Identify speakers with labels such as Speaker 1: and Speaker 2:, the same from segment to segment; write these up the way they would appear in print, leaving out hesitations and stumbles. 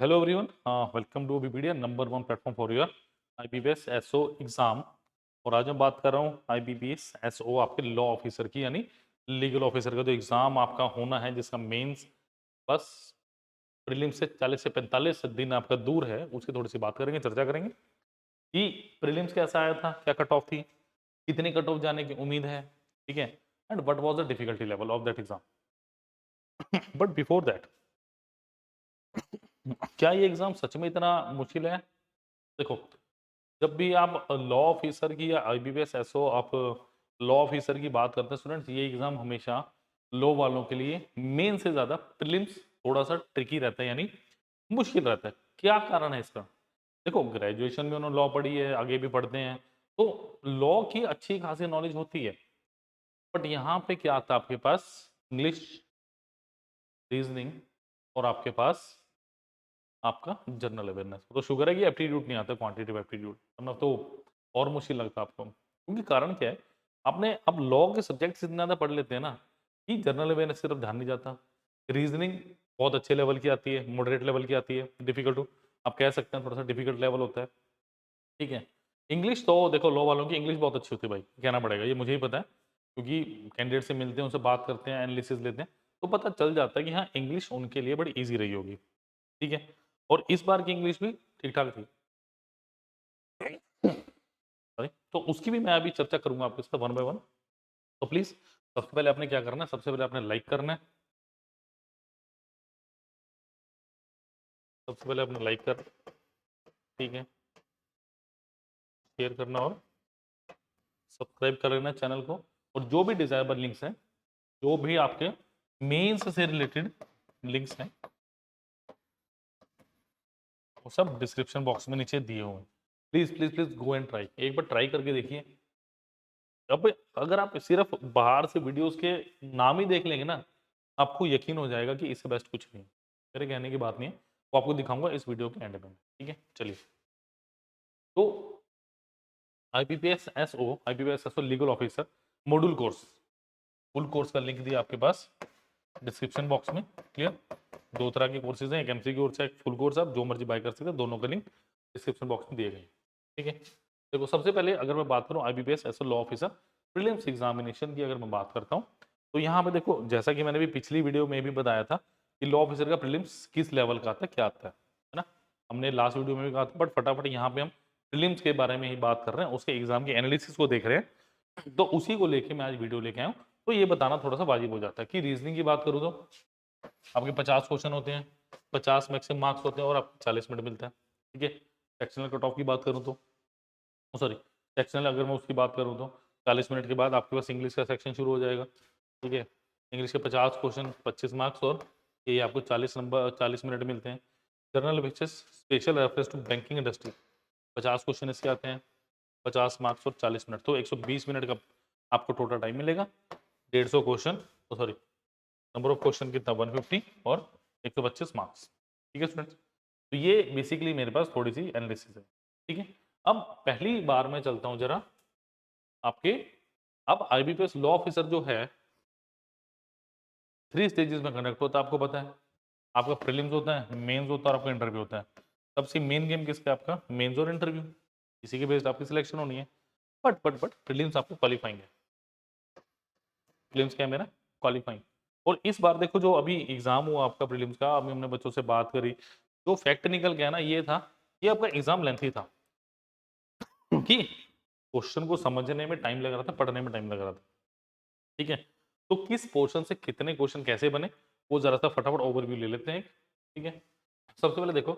Speaker 1: hello everyone, welcome to video number one platform for your IBPS SO exam. और आज मैं बात कर रहा हूँ आईबीपीएस एसओ आपके लॉ ऑफिसर की, यानी लीगल ऑफिसर का जो एग्जाम आपका होना है, जिसका मेंस बस प्रीलिम से 40 से 45 दिन आपका दूर है। उसकी थोड़ी सी बात करेंगे, चर्चा करेंगे कि प्रीलिम्स कैसा आया था, क्या कट ऑफ थी, कितनी कट ऑफ जाने की उम्मीद है, ठीक है, and what was the difficulty level of that exam. But before that, क्या ये एग्जाम सच में इतना मुश्किल है? देखो, जब भी आप लॉ ऑफिसर की या आईबीपीएस एसओ आप लॉ ऑफिसर की बात करते हैं स्टूडेंट्स, ये एग्जाम हमेशा लॉ वालों के लिए मेन से ज्यादा प्रीलिम्स थोड़ा सा ट्रिकी रहता है, यानी मुश्किल रहता है। क्या कारण है इसका? देखो, ग्रेजुएशन में उन्होंने लॉ पढ़ी है, आगे भी पढ़ते हैं, तो लॉ की अच्छी खासी नॉलेज होती है। बट यहाँ पे क्या आता है आपके पास? इंग्लिश, रीजनिंग, और आपके पास आपका जनरल अवेयरनेस। तो शुगर है कि एप्टीट्यूड नहीं आता, क्वांटिटेटिव एप्टीट्यूड, वरना तो और मुश्किल लगता आपको। क्योंकि कारण क्या है, आपने अब लॉ के सब्जेक्ट्स इतने ज़्यादा पढ़ लेते हैं ना कि जनरल अवेयरनेस की तरफ ध्यान नहीं जाता। रीजनिंग बहुत अच्छे लेवल की आती है, मॉडरेट लेवल की आती है, डिफिकल्ट टू आप कह सकते हैं थोड़ा सा डिफिकल्ट लेवल होता है, ठीक है। इंग्लिश तो देखो, लॉ वालों की इंग्लिश बहुत अच्छी होती है भाई, कहना पड़ेगा, ये मुझे ही पता है, क्योंकि कैंडिडेट से मिलते हैं, उनसे बात करते हैं, एनालिसिस लेते हैं, तो पता चल जाता है कि हाँ, इंग्लिश उनके लिए बड़ी ईजी रही होगी, ठीक है। और इस बार की इंग्लिश भी ठीक-ठाक थी। सॉरी, तो उसकी भी मैं अभी चर्चा करूँगा आपके साथ वन बाय वन। तो प्लीज़ सबसे पहले आपने क्या करना है, सबसे पहले आपने लाइक करना है। सबसे पहले आपने लाइक कर, ठीक है, शेयर करना और सब्सक्राइब कर लेना चैनल को। और जो भी डिज़ायरेबल लिंक्स हैं, जो भी आपके मेंस से रिलेटेड लिंक्स हैं, वो सब डिस्क्रिप्शन बॉक्स में नीचे दिए हुए हैं। Please, please, please go and try. एक बार ट्राई करके देखिए। अब अगर आप सिर्फ बाहर से वीडियोस के नाम ही देख लेंगे ना, आपको यकीन हो जाएगा कि इससे बेस्ट कुछ नहीं है। मेरे कहने की बात नहीं है, वो आपको दिखाऊंगा इस वीडियो के एंड में, ठीक है। चलिए, तो IBPS SO legal officer module course, full course का लिंक दिया आपके पास डिस्क्रिप्शन बॉक्स में, क्लियर। दो तरह के कोर्सेज हैं, एक एमसीक्यू कोर्स है, एक फुल कोर्स, आप जो मर्जी बाय कर सकते हैं, दोनों का लिंक डिस्क्रिप्शन बॉक्स में दिए गए हैं, ठीक है। देखो, सबसे पहले अगर मैं बात करूं IBPS SO law officer prelims examination की, अगर मैं बात करता हूं, तो यहाँ पे देखो, जैसा कि मैंने भी पिछली वीडियो में भी बताया था कि लॉ ऑफिसर का प्रीलिम्स किस लेवल का आता है, क्या आता है ना। हमने लास्ट वीडियो में भी कहा था, बट फटाफट यहाँ पे हम प्रीलिम्स के बारे में ही बात कर रहे हैं, उसके एग्जाम के एनालिसिस को देख रहे हैं, तो उसी को लेके मैं आज वीडियो लेके आया हूँ। तो ये बताना थोड़ा सा वाजिब हो जाता है कि रीजनिंग की बात करूँ तो आपके 50 क्वेश्चन होते हैं, 50 मैक्सिमम मार्क्स होते हैं, और आपको 40 मिनट मिलता है, ठीक है। सेक्शनल कट ऑफ की बात करूँ तो, सॉरी, सेक्शनल अगर मैं उसकी बात करूँ तो 40 मिनट के बाद आपके पास इंग्लिश का सेक्शन शुरू हो जाएगा, ठीक है। इंग्लिश के 50 क्वेश्चन, 25 मार्क्स, और ये आपको 40 मिनट मिलते हैं। General with special reference to banking industry, 50 question इसके आते हैं, 50 मार्क्स और 40 मिनट, तो 120 मिनट का आपको टोटल टाइम मिलेगा। 150 क्वेश्चन, तो सॉरी, नंबर ऑफ क्वेश्चन कितना, 150 और 125 मार्क्स, ठीक है स्टूडेंट्स। तो ये बेसिकली मेरे पास थोड़ी सी एनालिसिस है, ठीक है। अब पहली बार मैं चलता हूं जरा आपके, अब आईबीपीएस लॉ ऑफिसर जो है 3 स्टेजेस में कंडक्ट होता है, आपको पता है। आपका प्रीलिम्स होता है, मेंस होता है और आपका इंटरव्यू होता है। सबसे मेन गेम किसका है? आपका मेंस और इंटरव्यू, इसी के बेस्ड आपकी सिलेक्शन होनी है। बट प्रीलिम्स आपको क्वालिफाइंग है। प्रीलिम्स क्या है मेरा? क्वालिफाइंग। और इस बार देखो, जो अभी एग्जाम हुआ आपका प्रीलिम्स का, अभी हमने बच्चों से बात करी, जो फैक्ट निकल गया ना, ये था कि आपका एग्जाम लेंथी था, क्योंकि क्वेश्चन को समझने में टाइम लग रहा था, पढ़ने में टाइम लग रहा था, ठीक है। तो किस पोर्शन से कितने क्वेश्चन कैसे बने, वो जरा सा फटाफट ओवरव्यू ले लेते हैं, ठीक है। सबसे पहले देखो,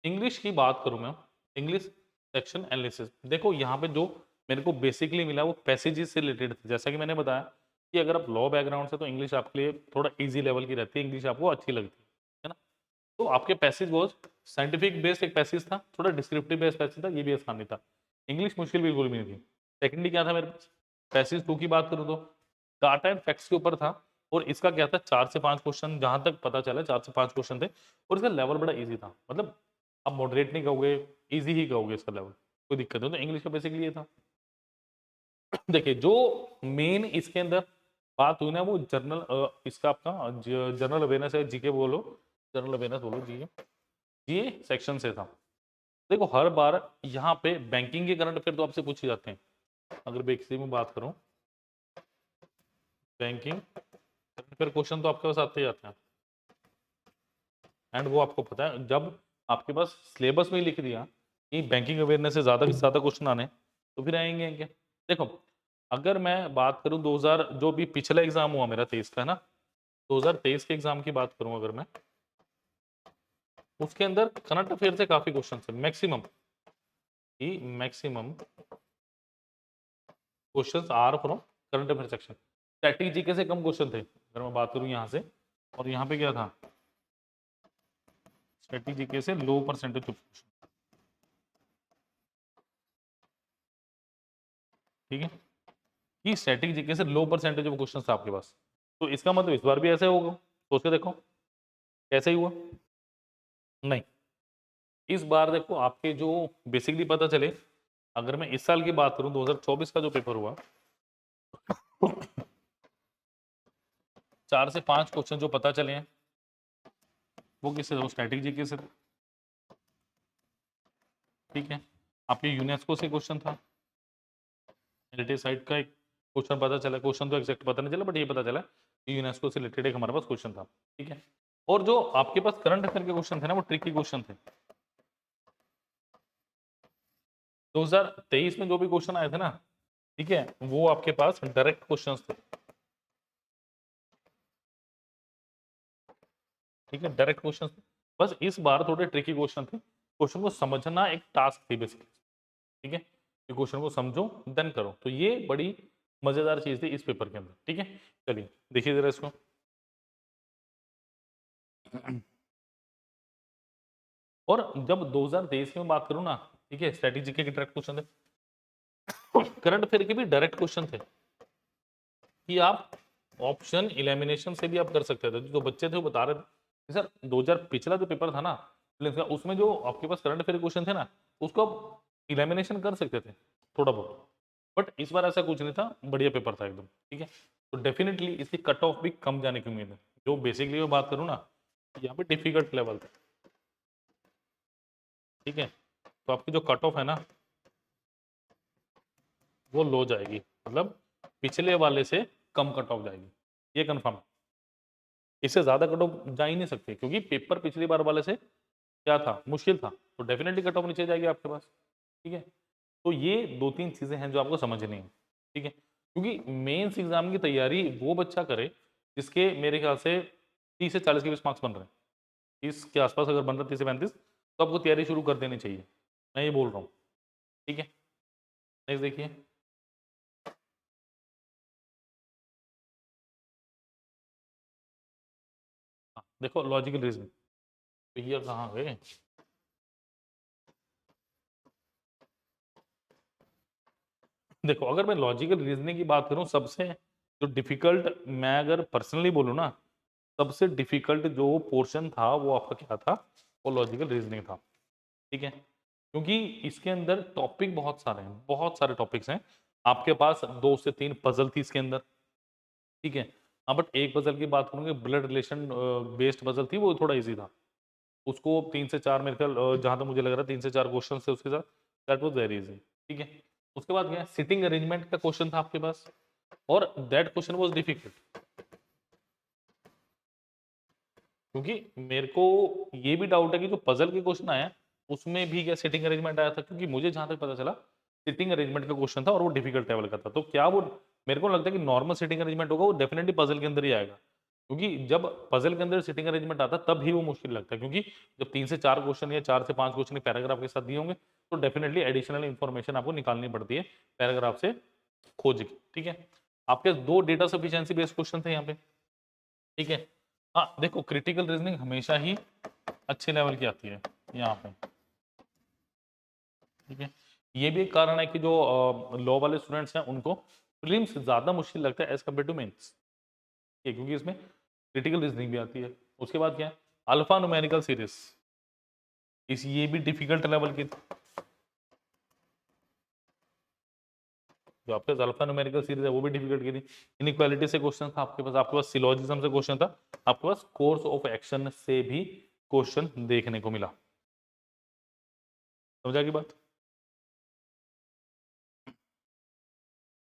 Speaker 1: इंग्लिश की बात करूं मैं, इंग्लिश सेक्शन एनालिसिस, देखो यहाँ पे जो मेरे को बेसिकली मिला वो पैसेजेस से रिलेटेड थे। जैसा कि मैंने बताया कि अगर आप लॉ बैकग्राउंड से, तो इंग्लिश आपके लिए थोड़ा इजी लेवल की रहती है, इंग्लिश आपको अच्छी लगती है ना। तो आपके पैसेज वो साइंटिफिक बेस्ड एक पैसेज था, थोड़ा डिस्क्रिप्टिव बेस्ड पैसेज था, ये भी आसान नहीं था। इंग्लिश मुश्किल बिल्कुल भी नहीं थी। सेकेंडली क्या था मेरे पास? पैसेज 2 की बात करूँ तो डाटा एंड फैक्ट्स के ऊपर था, और इसका क्या था, 4 से 5 क्वेश्चन, जहां तक पता चला 4 से 5 क्वेश्चन थे, और इसका लेवल बड़ा इजी था। मतलब आप मॉडरेट नहीं कहोगे, इजी ही कहोगे इसका लेवल, कोई दिक्कत नहीं। तो इंग्लिश का बेसिकली ये था। देखिए, जो मेन इसके अंदर बात हुई ना, वो जनरल इसका आपका जनरल अवेयरनेस है, जीके बोलो, जनरल अवेयरनेस बोलो, जीके, ये सेक्शन से था। देखो हर बार यहाँ पे बैंकिंग के करंट अफेयर तो आपसे पूछे जाते हैं। अगर बेसिक में बात करूं, बैंकिंग करंट अफेयर क्वेश्चन तो आपके पास आते ही आते हैं। एंड वो आपको पता है, जब आपके पास सिलेबस में ही लिख दिया कि बैंकिंग अवेयरनेस से ज़्यादा से ज़्यादा क्वेश्चन आने, तो फिर आएंगे क्या? देखो अगर मैं बात करूं 2000 जो भी पिछला एग्जाम हुआ मेरा 23 का है ना, 2023 के एग्जाम की बात करूं अगर मैं, उसके अंदर करंट अफेयर से काफी क्वेश्चन थे, maximum questions are from current affair section. Static GK से कम क्वेश्चन थे अगर मैं बात करूं यहाँ से, और यहाँ पे क्या था, स्टैटिक जीके से लो परसेंटेज क्वेश्चन। ठीक है, कि स्टैटिक जीके से लो परसेंटेज ऑफ क्वेश्चन था आपके पास, तो इसका मतलब इस बार भी ऐसे होगा। सोच के देखो कैसे ही हुआ। नहीं, इस बार देखो आपके जो बेसिकली पता चले, अगर मैं इस साल की बात करूं 2024 का जो पेपर हुआ, 4 से 5 क्वेश्चन जो पता चले हैं वो किससे, वो स्टैटिक जीके से। ठीक है, आपके यूनेस्को से क्वेश्चन था, हेरिटेज साइट का एक क्वेश्चन पता चला, क्वेश्चन तो एग्जैक्ट पता नहीं चला बट ये पता चला कि यूनेस्को से रिलेटेड एक हमारे पास क्वेश्चन था। ठीक है, और जो आपके पास करंट अफेयर के क्वेश्चन थे ना, वो ट्रिकी क्वेश्चन थे। 2023 में जो भी क्वेश्चन आए थे ना, ठीक है, वो आपके पास डायरेक्ट क्वेश्चंस थे। ठीक है, डायरेक्ट क्वेश्चन। बस इस बार थोड़े ट्रिकी क्वेश्चन थे, क्वेश्चन को समझना एक टास्क थी बेसिकली। ठीक है, ये क्वेश्चन को समझो देन करो, तो ये बड़ी मजेदार चीज थी इस पेपर के अंदर। ठीक है, चलिए देखिए जरा इसको। और जब 2023 में बात करूं ना, ठीक है, स्ट्रेटेजी के डायरेक्ट क्वेश्चन थे, करंट अफेयर के भी डायरेक्ट क्वेश्चन थे कि आप ऑप्शन इलेमिनेशन से भी आप कर सकते थे। जो बच्चे थे वो बता रहे थे कि सर 2000 पिछला जो पेपर था ना, उसमें जो आपके पास करंट अफेयर क्वेश्चन थे ना, उसको आप इलेमिनेशन कर सकते थे थोड़ा बहुत, बट इस बार ऐसा कुछ नहीं था, बढ़िया पेपर था एकदम। ठीक है, तो डेफिनेटली इसकी कट ऑफ भी कम जाने की उम्मीद है। जो बेसिकली मैं बात करूँ ना, यहाँ पे डिफिकल्ट लेवल था। ठीक है, तो आपकी जो कट ऑफ है ना, वो लो जाएगी, मतलब पिछले वाले से कम कट ऑफ जाएगी, ये कंफर्म। इससे ज्यादा कट ऑफ जा ही नहीं सकती, क्योंकि पेपर पिछली बार वाले से क्या था, मुश्किल था, तो डेफिनेटली कट ऑफ नीचे जाएगी आपके पास। ठीक है, तो ये 2-3 चीजें हैं जो आपको समझनी है। ठीक है, क्योंकि मेंस एग्जाम की तैयारी वो बच्चा करे जिसके मेरे ख्याल से 30 से 40 के बीच मार्क्स बन रहे हैं, 30 के आसपास अगर बन रहा है, 30 से 35, तो आपको तैयारी शुरू कर देनी चाहिए, मैं ये बोल रहा हूँ। ठीक है, नेक्स्ट देखिए। हाँ, देखो लॉजिकल रीजनिंग, तो ये कहाँ गए, देखो अगर मैं लॉजिकल रीजनिंग की बात करूं, सबसे जो डिफिकल्ट, मैं अगर पर्सनली बोलूं ना, सबसे डिफिकल्ट जो पोर्शन था वो आपका क्या था, वो लॉजिकल रीजनिंग था। ठीक है, क्योंकि इसके अंदर टॉपिक बहुत सारे हैं, बहुत सारे टॉपिक्स हैं। आपके पास 2 से 3 पजल थी इसके अंदर। ठीक है, हाँ, बट एक पजल की बात करूंगे, ब्लड रिलेशन बेस्ड पजल थी, वो थोड़ा इजी था। उसको 3 से 4 मेरे ख्याल, जहां तक मुझे लग रहा है 3 से 4 क्वेश्चन थे उसके साथ, दैट वाज वेरी इजी। ठीक है, उसके बाद क्या, सिटिंग अरेंजमेंट का क्वेश्चन था आपके पास, और दैट क्वेश्चन वाज डिफिकल्ट, क्योंकि मेरे को ये भी डाउट है कि जो पजल के क्वेश्चन आया उसमें भी क्या सिटिंग अरेंजमेंट आया था, क्योंकि मुझे जहां तक पता चला सिटिंग अरेंजमेंट का क्वेश्चन था और वो डिफिकल्ट लेवल का था। तो क्या वो, मेरे को लगता है कि नॉर्मल सिटिंग अरेंजमेंट होगा, वो डेफिनेटली पजल के अंदर ही आएगा, क्योंकि जब पजल के अंदर सिटिंग अरेंजमेंट आता है तब ही वो मुश्किल लगता है, क्योंकि जब 3 से 4 क्वेश्चन या 4 से 5 क्वेश्चन पैराग्राफ के साथ दिए होंगे, तो डेफिनेटली एडिशनल इन्फॉर्मेशन आपको निकालनी पड़ती है पैराग्राफ से खोज के। ठीक है, आपके 2 डेटा सफिशिएंसी बेस्ड क्वेश्चन थे यहाँ पे। ठीक है, हाँ देखो क्रिटिकल रीजनिंग हमेशा ही अच्छे लेवल की आती है यहाँ पे। ठीक है, ये भी एक कारण है कि जो लॉ वाले स्टूडेंट्स हैं उनको प्रीलिम्स ज़्यादा मुश्किल लगता है एज कम्पेयर टू मेंस, क्योंकि इसमें क्रिटिकल रीजनिंग भी आती है। उसके बाद क्या है, अल्फा न्यूमेरिकल सीरीज, इस ये भी डिफिकल्ट लेवल की थी। जो आपके पास अल्फा न्यूमेरिकल सीरीज है वो भी डिफिकल्ट की थी। इनइक्वालिटी से क्वेश्चन था आपके पास सिलोजिज्म से क्वेश्चन था, आपके पास कोर्स ऑफ एक्शन से भी क्वेश्चन देखने को मिला। समझा की बात?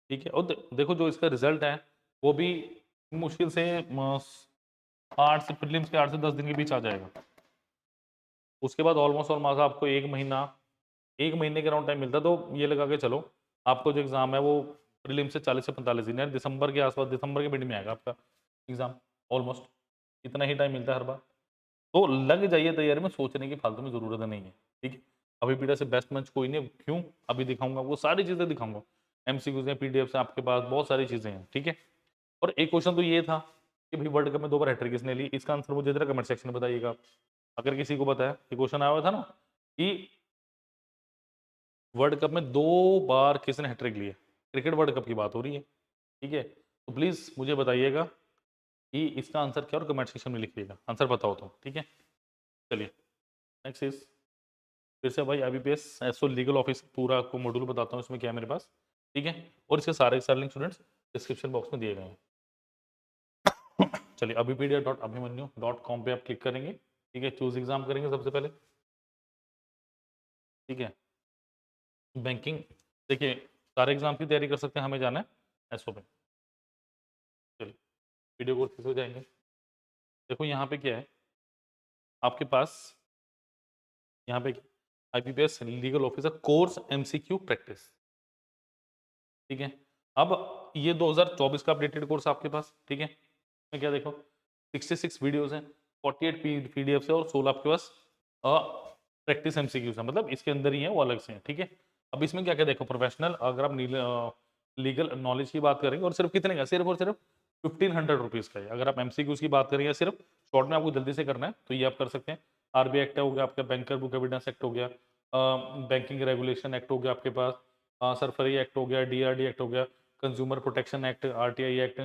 Speaker 1: ठीक है। और देखो जो इसका रिजल्ट है वो भी मुश्किल से 8 से प्रीलिम्स के 8 से 10 दिन के बीच आ जाएगा। उसके बाद ऑलमोस्ट ऑलमोस्ट आपको 1 महीना 1 महीने के अराउंड टाइम मिलता है, तो ये लगा के चलो आपको जो एग्ज़ाम है वो प्रीलिम्स से 40 से 45 दिन है, दिसंबर के आसपास, दिसंबर के मिड में आएगा आपका एग्ज़ाम ऑलमोस्ट, इतना ही टाइम मिलता है हर बार। तो लग जाइए तैयारी में, सोचने की फालतू में ज़रूरत नहीं है, ठीक है? अभी पीडिया से बेस्ट मंच कोई नहीं, क्यों? अभी दिखाऊँगा, वो सारी चीज़ें दिखाऊँगा। एमसीक्यूज़ हैं, पीडीएफ्स हैं आपके पास, बहुत सारी चीज़ें हैं, ठीक है? और एक क्वेश्चन तो ये था कि भाई वर्ल्ड कप में 2 बार हैट्रिक किसने ली? इसका आंसर मुझे ज़रा कमेंट सेक्शन में बताइएगा आप। अगर किसी को पता है, ये क्वेश्चन आया हुआ था ना कि वर्ल्ड कप में 2 बार किसने हैट्रिक ली है? क्रिकेट वर्ल्ड कप की बात हो रही है, ठीक है? तो प्लीज़ मुझे बताइएगा कि इसका आंसर क्या है और कमेंट सेक्शन में लिखिएगा, आंसर पता हो तो, ठीक है? चलिए, नेक्स्ट इज़ फिर से भाई आईबीपीएस एसओ लीगल ऑफिस पूरा आपको मॉड्यूल बताता हूँ इसमें क्या है मेरे पास, ठीक है? और इसके सारे के सारे लिंक स्टूडेंट्स डिस्क्रिप्शन बॉक्स में दिए गए हैं। चलिए abipedia.abhimanyu.com पे आप क्लिक करेंगे, ठीक है? चूज़ एग्ज़ाम करेंगे सबसे पहले, ठीक है? बैंकिंग, देखिए सारे एग्ज़ाम की तैयारी कर सकते हैं, हमें जाना है एसओ पे। चलिए, वीडियो कोर्सेज़ हो जाएँगे। देखो यहाँ पे क्या है, आपके पास यहाँ पे IBPS legal officer course MCQ practice, ठीक है? अब ये 2024 का अपडेटेड कोर्स आपके पास, ठीक है? इसमें क्या देखो 66 वीडियोज़ हैं, 48 पीडीएफ्स है और 16 आपके पास प्रैक्टिस एमसीक्यूज़ हैं, मतलब इसके अंदर ही हैं, वो अलग से हैं, ठीक है? अब इसमें क्या-क्या देखो, प्रोफेशनल अगर आप लीगल नॉलेज की बात करेंगे और सिर्फ कितने का? सिर्फ और सिर्फ 1500 रुपीज़ का है। अगर आप एमसीक्यूज़ की बात करें या सिर्फ शॉर्ट में आपको जल्दी से करना है, तो ये आप कर सकते हैं। आरबीआई एक्ट हो गया आपका, बैंकर बुक एविडेंस एक्ट हो गया, बैंकिंग रेगुलेशन एक्ट हो गया आपके पास, सरफरी एक्ट हो गया, डीआरडी एक्ट हो गया, consumer protection act, RTI act,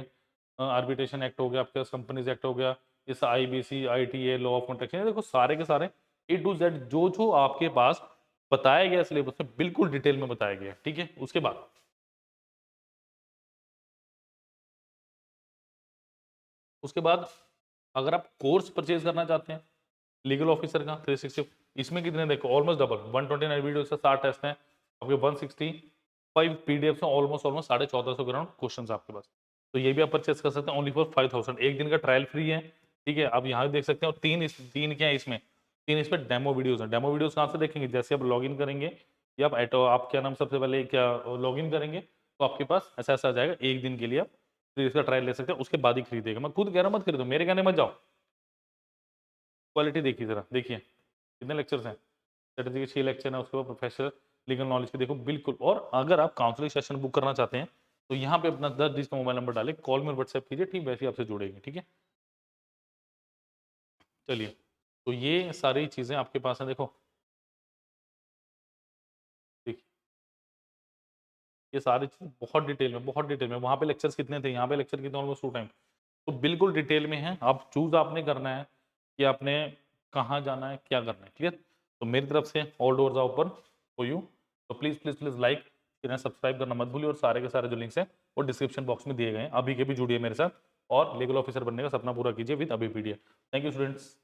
Speaker 1: arbitration act हो गया आपके पास, कंपनीज एक्ट हो गया, इस IBC, ITA, law of contraction, देखो सारे के सारे ए टू जेड जो आपके पास बताया गया सिलेबस में बिल्कुल डिटेल में बताया गया है, ठीक है? उसके बाद अगर आप कोर्स परचेज करना चाहते हैं लीगल ऑफिसर का 360, इसमें कितने देखो ऑलमोस्ट डबल, 129 वीडियो से 60 टेस्ट हैं आपके, 165 पीडीएफ हैं, ऑलमोस्ट ऑलमोस्ट 1450 के अराउंड क्वेश्चन आपके पास। तो ये भी आप परचेस कर सकते हैं ओनली फॉर 5000, एक दिन का ट्रायल फ्री है, ठीक है? आप यहाँ देख सकते हैं। और तीन क्या है इसमें, तीन इसमें डेमो वीडियोस हैं। डेमो वीडियोस कहाँ से देखेंगे? जैसे आप लॉगिन करेंगे या आप क्या नाम, सबसे पहले क्या लॉगिन करेंगे तो आपके पास ऐसा ऐसा आ जाएगा, एक दिन के लिए आप फिर इसका ट्रायल ले सकते हैं, उसके बाद ही खरीदेगा। मैं खुद कह रहा हूँ मत खरीदो, मेरे कहने मत जाओ। क्वालिटी देखिए जरा, देखिए कितने लेक्चर्स हैं, स्ट्रेटेजी के 6 लेक्चर हैं, उसके बाद प्रोफेशनल लीगल नॉलेज के देखो बिल्कुल। और अगर आप काउंसलिंग सेशन बुक करना चाहते हैं तो यहाँ पे अपना 10 डिजिट का मोबाइल नंबर डालें, कॉल में व्हाट्सएप कीजिए, ठीक वैसे ही आपसे जुड़ेंगे, ठीक है? चलिए, तो ये सारी चीज़ें आपके पास हैं, देखो देखिए ये सारी चीज़ें बहुत डिटेल में, वहाँ पे लेक्चर्स कितने थे, यहाँ पे लेक्चर कितने, ऑलमोस्ट 2 टाइम, तो बिल्कुल डिटेल में है। आप चूज़ आपने करना है कि आपने कहाँ जाना है, क्या करना है, क्लियर? तो मेरी तरफ से all doors are open for you, तो प्लीज़ लाइक, चैनल सब्सक्राइब करना मत भूलिए, और सारे के सारे जो लिंक्स हैं वो डिस्क्रिप्शन बॉक्स में दिए गए हैं। अभी के भी जुड़िए मेरे साथ और लीगल ऑफिसर बनने का सपना पूरा कीजिए विद अभी पीडीएफ। Thank you students.